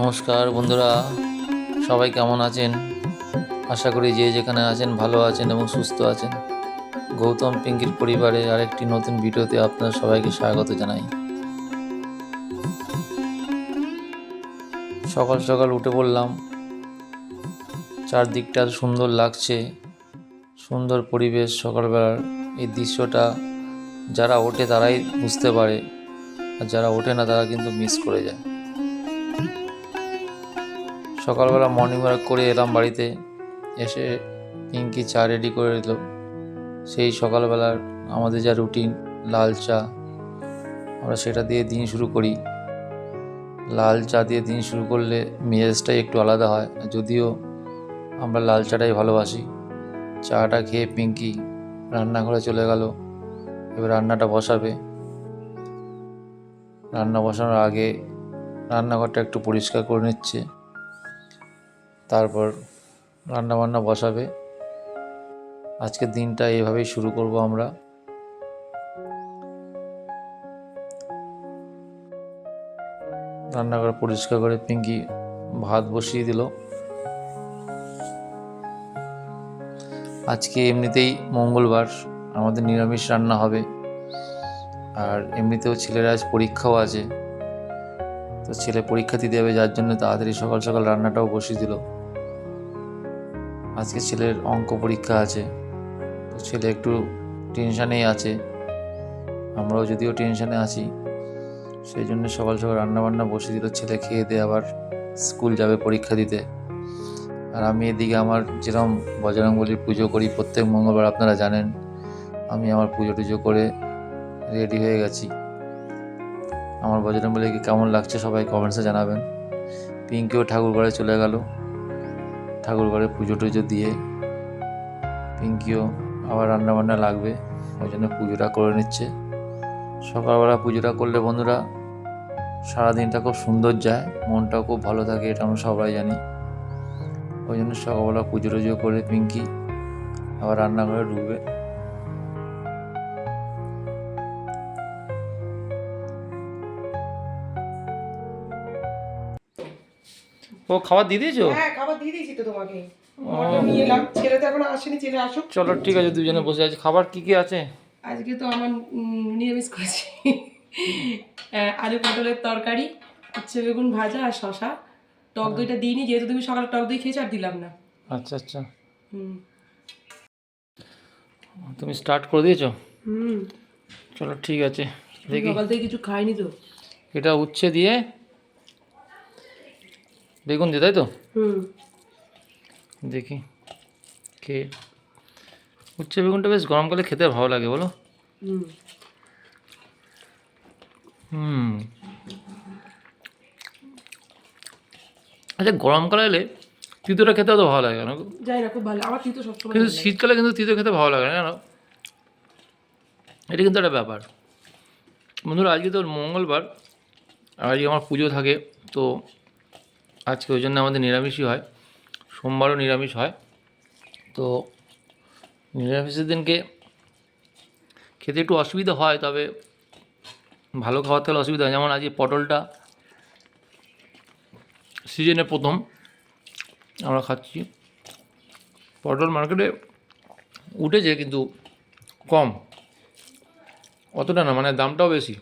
নমস্কার বন্ধুরা, সবাই কেমন আছেন? আশা করি যে যেখানে আছেন ভালো আছেন এবং সুস্থ আছেন। গৌতম পিঙ্কির পরিবারে আরেকটি নতুন ভিডিওতে আপনার সবাইকে স্বাগত জানাই। সকাল সকাল উঠে পড়লাম, চারদিকটা সুন্দর লাগছে, সুন্দর পরিবেশ। সকালবেলার এই দৃশ্যটা যারা ওঠে তারাই বুঝতে পারে, আর যারা ওঠে না তারা কিন্তু মিস করে যায়। সকালবেলা মর্নিং ওয়াক করে এলাম বাড়িতে, এসে পিঙ্কি চা রেডি করে দিল। সেই সকালবেলার আমাদের যা রুটিন, লাল চা, আমরা সেটা দিয়ে দিন শুরু করি। লাল চা দিয়ে দিন শুরু করলে মেজাজটাই একটু আলাদা হয়, যদিও আমরা লাল চাটাই ভালোবাসি। চাটা খেয়ে পিঙ্কি রান্নাঘরে চলে গেল। এবার রান্নাটা বসাবে। রান্না বসানোর আগে রান্নাঘরটা একটু পরিষ্কার করে নিচ্ছে, তারপর রান্না বান্না বসাবে। আজকের দিনটা এইভাবেই শুরু করব আমরা। রান্নাঘর পরিষ্কার করে পিঙ্কি ভাত বসিয়ে দিল। আজকে এমনিতেই মঙ্গলবার, আমাদের নিরামিষ রান্না হবে। আর এমনিতেও ছেলের আজ পরীক্ষাও আছে, তো ছেলে পরীক্ষা দিতে যাবে, যার জন্য তাড়াতাড়ি সকাল সকাল রান্নাটাও বসিয়ে দিল। আজকে ছেলের অঙ্ক পরীক্ষা আছে, তো ছেলে একটু টেনশানেই আছে। আমরাও যদিও টেনশানে আছি, সেই জন্য সকাল সকাল রান্নাবান্না বসিয়ে দিল। ছেলে খেয়ে দিয়ে আবার স্কুল যাবে পরীক্ষা দিতে। আর আমি এদিকে আমার যেরকম বজরংবলীর পুজো করি প্রত্যেক মঙ্গলবার, আপনারা জানেন, আমি আমার পুজো টুজো করে রেডি হয়ে গেছি। আমার বজরংবলীকে কেমন লাগছে সবাই কমেন্টসে জানাবেন। পিঙ্কিও ঠাকুরঘরে চলে গেল, ঠাকুরঘরে পুজো টুজো দিয়ে পিঙ্কিও আবার রান্নাবান্না লাগবে, ওই জন্য পুজোটা করে নিচ্ছে। সকালবেলা পুজোটা করলে বন্ধুরা সারাদিনটা খুব সুন্দর যায়, মনটাও খুব ভালো থাকে, এটা আমরা সবাই জানি। ওই জন্য সকালবেলা পুজো টুজো করে পিঙ্কি আবার রান্নাঘরে ঢুকবে। ও খাবার দিয়ে দিয়েছো? হ্যাঁ, খাবার দিয়ে দিয়েছি তো তোমাকে। খাবারটা নিয়ে এলাম। ছেলে তো এখনো আসেনি, ছেলে আসুক। চলো ঠিক আছে, দুজনে বসে আছি। খাবার কি কি আছে? আজকে তো আমার নিরামিষ করেছি। আলু পটলের তরকারি, উচ্ছে বেগুন ভাজা আর শশা। টক দইটা দিইনি, যেহেতু তুমি সকালে টক দই খেয়েছো আর দিলাম না। আচ্ছা আচ্ছা, হুম তুমি স্টার্ট করে দিয়েছো? হুম চলো ঠিক আছে, দেখি। সকাল থেকে কিছু খাইনি তো। এটা উচ্ছে দিয়ে বেগুন দিয়ে, তাই তো? হুম দেখি খেয়ে। উচ্ছে বেগুনটা বেশ গরমকালে খেতে ভালো লাগে, বলো? হুম হুম। আচ্ছা, গরমকালে এলে তিতোটা খেতে অত ভালো লাগে না, যাই না, খুব ভালো। আমার তিতো সবসময় কিন্তু ভালো লাগে। শীতকালে কিন্তু তিতো খেতে ভালো লাগে না, জানো? এটা কিন্তু একটা ব্যাপার। বন্ধুরা, আজকে তো মঙ্গলবার, আর আজকে আমার পুজো থাকে, তো আজকে ওই জন্য আমাদের নিরামিষই হয়। সোমবারও নিরামিষ হয়, তো নিরামিষের দিনকে খেতে একটু অসুবিধা হয়, তবে ভালো খাবার থাকলে অসুবিধা হয়। যেমন আজকে পটলটা সিজনে প্রথম আমরা খাচ্ছি। পটল মার্কেটে উঠেছে কিন্তু কম, অতটা না, মানে দামটাও বেশি।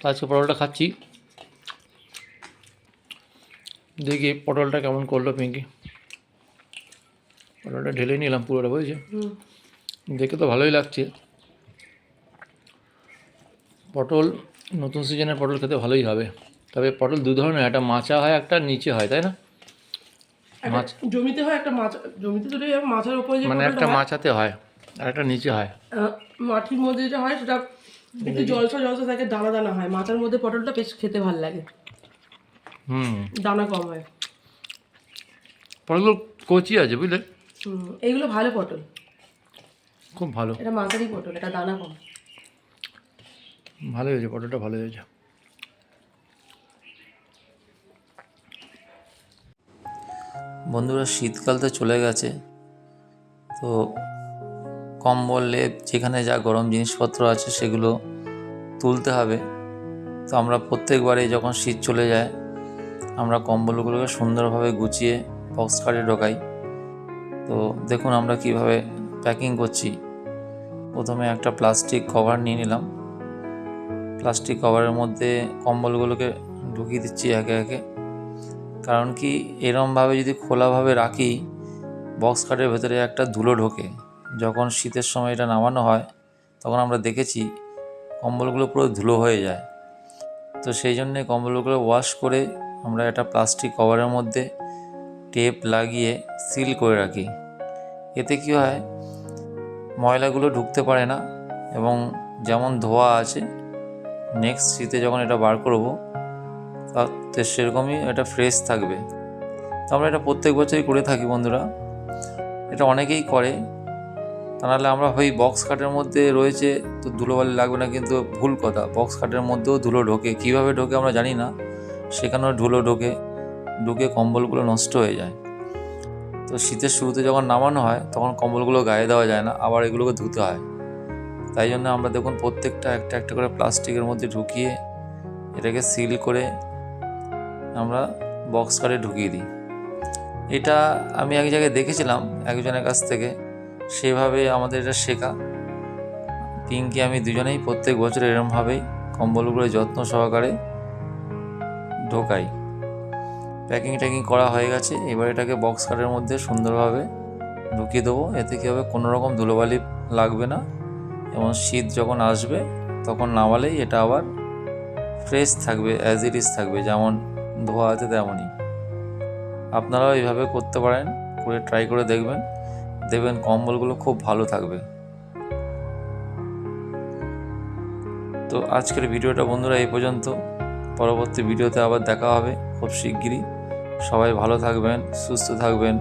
আজকে পটলটা খাচ্ছি, দেখি পটলটা কেমন করলো পিঙ্কি। পটলটা ঢেলে নিলাম পুরোটা, বুঝেছি। হুম দেখে তো ভালোই লাগছে। পটল নতুন সিজনের পটল খেতে ভালোই হবে, তবে পটল দু ধরনের, একটা মাচা হয়, একটা নিচে হয়, তাই না? মাছ জমিতে হয় একটা মাছ, জমিতে তো মাছের উপরে যে মানে পটলটা একটা হয়, মাচাতে হয় আর একটা নিচে হয়। মাটির মধ্যে যেটা হয় সেটা একটু জলসা জলসা থাকে, দানা দানা হয়। মাথার মধ্যে পটলটা বেশ খেতে ভালো লাগে, হুম, দানা কম হয়। পটলগুলো কচি আছে, বুঝলে? এইগুলো ভালো পটল, খুব ভালো, এটা মাঝারি পটল, এটা দানা কম। ভালো হয়েছে, পটলটা ভালো হয়েছে। বন্ধুরা, শীতকাল তো চলে গেছে, তো কম্বল, লেপ, যেখানে যা গরম জিনিসপত্র আছে সেগুলো তুলতে হবে। তো আমরা প্রত্যেকবারে যখন শীত চলে যায় আমরা কম্বলগুলোকে সুন্দরভাবে গুছিয়ে বক্স কার্টে ঢোকাই। তো দেখুন আমরা কিভাবে প্যাকিং করছি। প্রথমে একটা প্লাস্টিক কভার নিয়ে নিলাম, প্লাস্টিক কভারের মধ্যে কম্বলগুলোকে ঢুকিয়ে দিচ্ছি একে একে। কারণ কি, এরমভাবে যদি খোলাভাবে রাখি বক্স কার্টের ভেতরে একটা ধুলো ঢোকে। যখন শীতের সময় এটা নামানো হয় তখন আমরা দেখেছি কম্বলগুলো পুরো ধুলো হয়ে যায়। তো সেই জন্যে কম্বলগুলো ওয়াশ করে আমরা একটা প্লাস্টিক কভারের মধ্যে টেপ লাগিয়ে সিল করে রাখি। এতে কী হয়, ময়লাগুলো ঢুকতে পারে না এবং যেমন ধোয়া আছে নেক্সট শীতে যখন এটা বার করব তাতে সেরকমই এটা ফ্রেশ থাকবে। তো আমরা এটা প্রত্যেক বছরই করে থাকি বন্ধুরা, এটা অনেকেই করে। তা নাহলে আমরা ওই বক্স কাটের মধ্যে রয়েছে তো ধুলোবালি লাগবে না, কিন্তু ভুল কথা। বক্স কাটের মধ্যেও ধুলো ঢোকে, কীভাবে ঢোকে আমরা জানি না, সেখানেও ধুলো ঢুকে কম্বলগুলো নষ্ট হয়ে যায়। তো শীতের শুরুতে যখন নামানো হয় তখন কম্বলগুলো গায়ে দেওয়া যায় না, আবার এগুলোকে ধুতে হয়। তাই জন্য আমরা দেখুন প্রত্যেকটা একটা একটা করে প্লাস্টিকের মধ্যে ঢুকিয়ে এটাকে সিল করে আমরা বক্স কাটে ঢুকিয়ে দিই। এটা আমি এক জায়গায় দেখেছিলাম একজনের কাছ থেকে, সেভাবে আমাদের এটা শেখা। পিঙ্কি আমি দুজনেই প্রত্যেক বছর এরমভাবেই কম্বলগুলো যত্ন সহকারে ঢোকাই। প্যাকিং ট্যাকিং করা হয়ে গেছে, এবার এটাকে বক্স কাটের মধ্যে সুন্দরভাবে ঢুকিয়ে দেবো। এতে কী হবে, কোনো রকম ধুলোবালি লাগবে না এবং শীত যখন আসবে তখন নামালেই এটা আবার ফ্রেশ থাকবে, অ্যাজ ইট ইজ থাকবে, যেমন ধোয়া আছে তেমনই। আপনারাও এইভাবে করতে পারেন, করে ট্রাই করে দেখবেন কম্বলগুলো খুব ভালো থাকবে। তো আজকের ভিডিওটা বন্ধুরা এই পর্যন্ত। পরবর্তী ভিডিওতে আবার দেখা হবে খুব শিগগিরই। সবাই ভালো থাকবেন, সুস্থ থাকবেন।